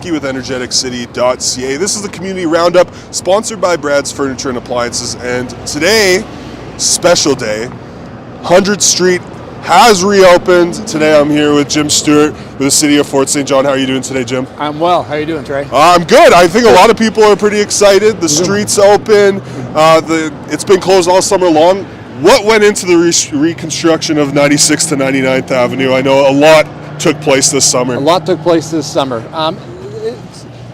Ricky with energeticcity.ca. This is the Community Roundup, sponsored by Brad's Furniture and Appliances. And today, special day, 100th Street has reopened. Today I'm here with Jim Stewart with the City of Fort St. John. How are you doing today, Jim? I'm well. How are you doing, Trey? I'm good. I think a lot of people are pretty excited. The street's open. It's been closed all summer long. What went into the reconstruction of 96th to 99th Avenue? I know a lot took place this summer. A lot took place this summer.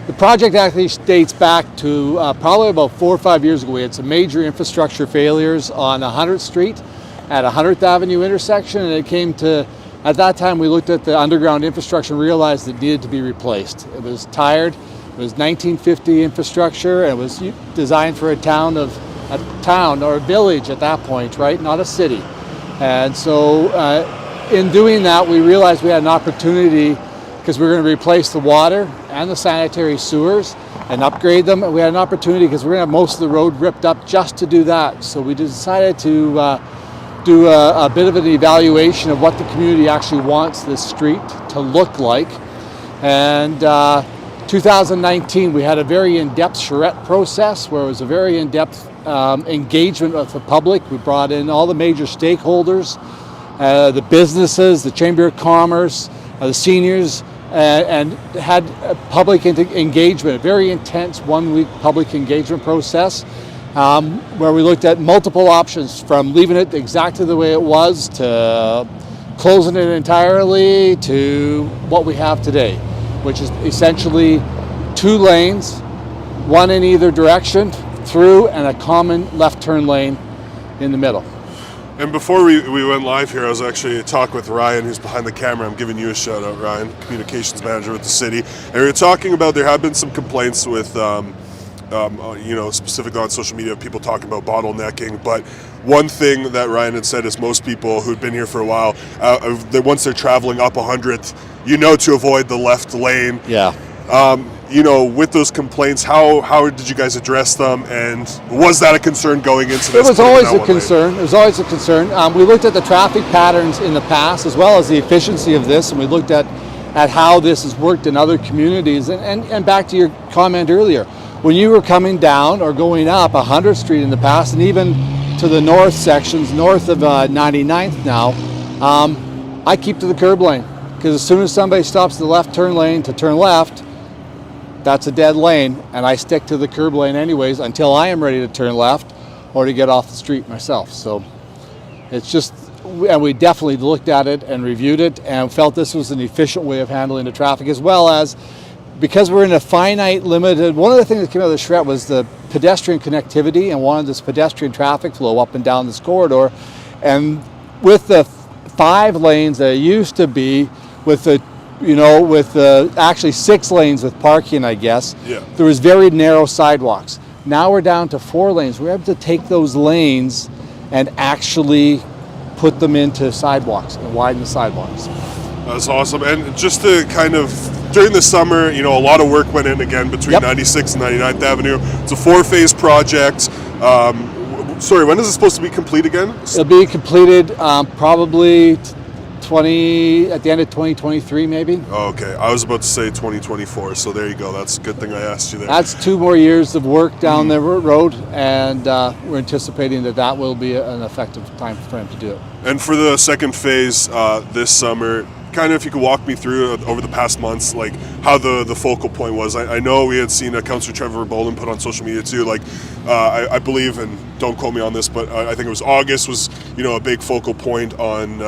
The project actually dates back to probably about 4 or 5 years ago. We had some major infrastructure failures on 100th Street at 100th Avenue intersection, and it came to, at that time we looked at the underground infrastructure and realized it needed to be replaced. It was tired. It was 1950 infrastructure, and it was designed for a town or a village at that point, right? Not a city. And so in doing that, we realized we had an opportunity, because we were going to replace the water and the sanitary sewers and upgrade them. And we had an opportunity because we're going to have most of the road ripped up just to do that. So we decided to do a bit of an evaluation of what the community actually wants this street to look like. And 2019, we had a very in-depth charrette process where it was a very in-depth engagement with the public. We brought in all the major stakeholders, the businesses, the Chamber of Commerce, the seniors, and had a public engagement, a very intense 1 week public engagement process where we looked at multiple options, from leaving it exactly the way it was to closing it entirely to what we have today, which is essentially 2 lanes, one in either direction, through, and a common left turn lane in the middle. And before we went live here, I was actually talking with Ryan, who's behind the camera. I'm giving you a shout out, Ryan, communications manager with the city. And we were talking about there have been some complaints with, specifically on social media, people talking about bottlenecking. But one thing that Ryan had said is most people who'd been here for a while, once they're traveling up 100th, to avoid the left lane. Yeah. With those complaints, how did you guys address them, and was that a concern going into this? It was always a concern. It was always a concern. We looked at the traffic patterns in the past, as well as the efficiency of this, and we looked at how this has worked in other communities. And back to your comment earlier, when you were coming down or going up 100th Street in the past, and even to the north sections, north of 99th now, I keep to the curb lane, because as soon as somebody stops the left turn lane to turn left, that's a dead lane, and I stick to the curb lane anyways until I am ready to turn left or to get off the street myself. So it's just, and we definitely looked at it and reviewed it and felt this was an efficient way of handling the traffic, as well as because we're in a finite, limited, one of the things that came out of the charrette was the pedestrian connectivity and wanted this pedestrian traffic flow up and down this corridor. And with the 5 lanes that it used to be, with the actually 6 lanes with parking, I guess. Yeah. There was very narrow sidewalks. Now we're down to 4 lanes. We're able to take those lanes and actually put them into sidewalks and widen the sidewalks. That's awesome. And just to kind of, during the summer, a lot of work went in again between 96th and 99th Avenue. It's a 4-phase project. When is it supposed to be complete again? It'll be completed probably at the end of 2023, maybe. Oh, okay. I was about to say 2024, so there you go. That's a good thing I asked you there. That's 2 more years of work down the road, and we're anticipating that will be an effective time frame to do it. And for the second phase this summer, kind of if you could walk me through over the past months, like how the focal point was. I know we had seen Councillor Trevor Boland put on social media too, I believe, and don't quote me on this, but I think it was August was, a big focal point on,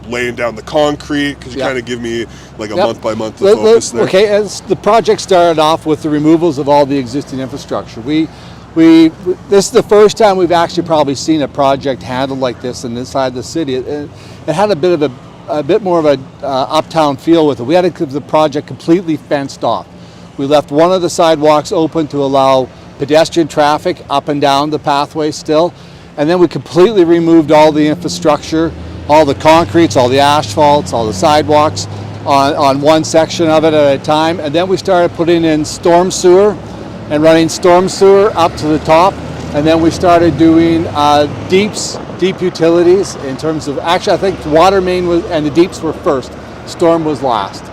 laying down the concrete. Could you kind of give me like a month by month focus there? Okay, as the project started off with the removals of all the existing infrastructure, this is the first time we've actually probably seen a project handled like this inside the city. It had a bit more of a uptown feel with it. We had the project completely fenced off. We left one of the sidewalks open to allow pedestrian traffic up and down the pathway still, and then we completely removed all the infrastructure, all the concretes, all the asphalts, all the sidewalks on one section of it at a time. And then we started putting in storm sewer and running storm sewer up to the top. And then we started doing deep utilities in terms of, actually I think the water main and the deeps were first, storm was last.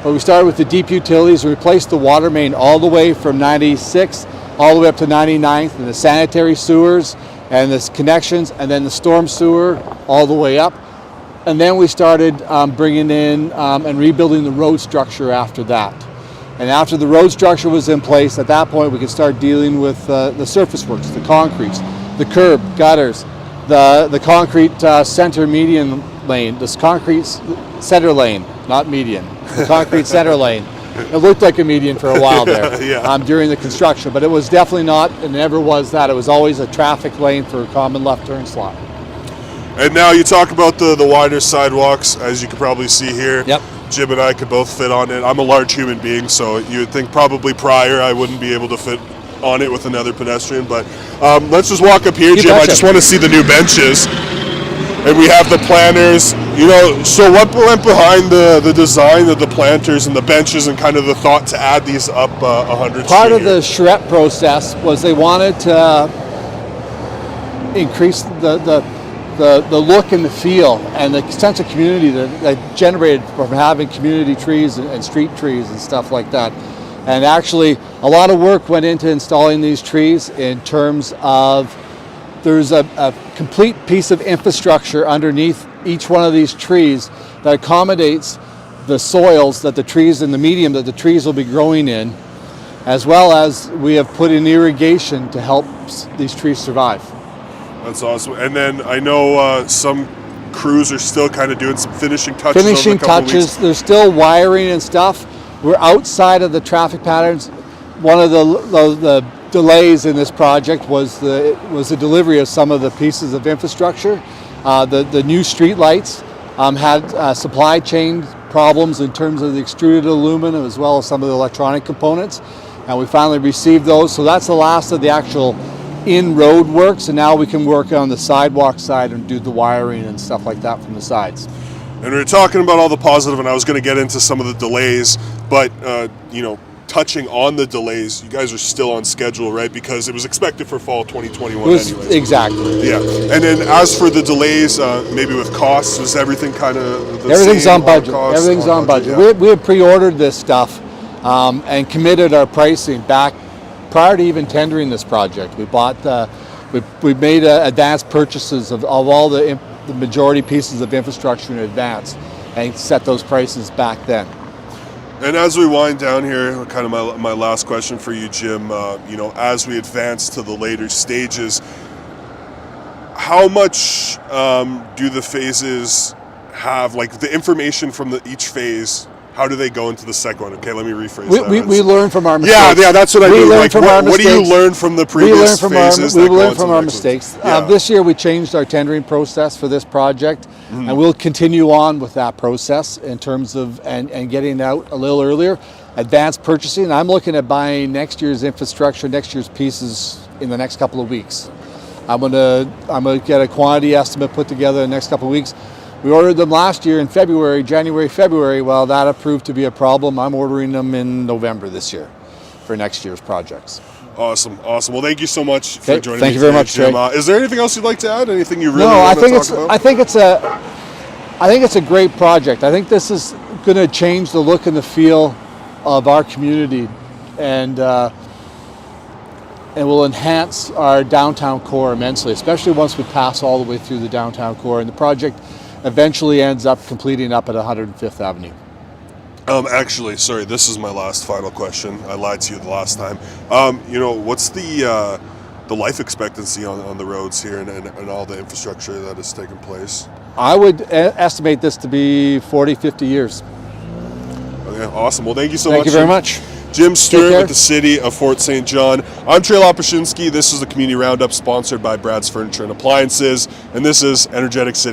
but we started with the deep utilities. We replaced the water main all the way from 96 all the way up to 99th, and the sanitary sewers and the connections, and then the storm sewer all the way up. And then we started bringing in and rebuilding the road structure after that. And after the road structure was in place, at that point we could start dealing with the surface works, the concretes, the curb, gutters, the concrete center median lane, this concrete center lane, not median, the concrete center lane. It looked like a median for a while there during the construction, but it was definitely not, and never was that. It was always a traffic lane for a common left turn slot. And now you talk about the wider sidewalks, as you can probably see here. Yep. Jim and I could both fit on it. I'm a large human being, so you would think probably prior I wouldn't be able to fit on it with another pedestrian, but let's just walk up here, Jim. I just want to see the new benches. And we have the planters, so what went behind the design of the planters and the benches and kind of the thought to add these up 100 Part of the charrette process was they wanted to increase the look and the feel and the sense of community that generated from having community trees and street trees and stuff like that. And actually, a lot of work went into installing these trees in terms of there's a complete piece of infrastructure underneath each one of these trees that accommodates the soils that the trees and the medium that the trees will be growing in, as well as we have put in irrigation to help these trees survive. That's awesome. And then I know some crews are still kind of doing some finishing touches. Finishing touches. There's still wiring and stuff. We're outside of the traffic patterns. One of the delays in this project was the delivery of some of the pieces of infrastructure. The new street lights had supply chain problems in terms of the extruded aluminum as well as some of the electronic components, and we finally received those. So that's the last of the actual in-road works, and now we can work on the sidewalk side and do the wiring and stuff like that from the sides. And we were talking about all the positive, and I was going to get into some of the delays, but touching on the delays, you guys are still on schedule, right? Because it was expected for fall 2021 anyways. Exactly. Yeah. And then as for the delays, maybe with costs, is everything kind of the Everything's same? on budget. Everything's on budget. Yeah. We had pre-ordered this stuff and committed our pricing back prior to even tendering this project. We bought we made advanced purchases of all the majority pieces of infrastructure in advance and set those prices back then. And as we wind down here, kind of my last question for you, Jim, as we advance to the later stages, how much do the phases have, like the information from each phase, how do they go into the second one? Okay, let me rephrase that. We learn from our mistakes. Yeah, that's what I mean. Like, what do you learn from the previous phases? We learn from our mistakes. This year we changed our tendering process for this project, and we'll continue on with that process in terms of and getting out a little earlier. Advanced purchasing. I'm looking at buying next year's infrastructure, next year's pieces in the next couple of weeks. I'm gonna get a quantity estimate put together in the next couple of weeks. We ordered them last year in January, February. Well, that proved to be a problem. I'm ordering them in November this year for next year's projects. Awesome. Well, thank you so much for joining me. Thank you very much, Jim. Is there anything else you'd like to add? Anything you really want to talk about? I think it's a great project. I think this is going to change the look and the feel of our community, and will enhance our downtown core immensely, especially once we pass all the way through the downtown core. And the project eventually ends up completing up at 105th Avenue. Actually, sorry, this is my final question. I lied to you the last time. What's the life expectancy on the roads here and all the infrastructure that has taken place? I would estimate this to be 40, 50 years. Okay, awesome. Well, thank you so much. Thank you very much. Jim Stewart with the City of Fort St. John. I'm Trey Lopashinsky. This is the Community Roundup sponsored by Brad's Furniture and Appliances, and this is Energetic City.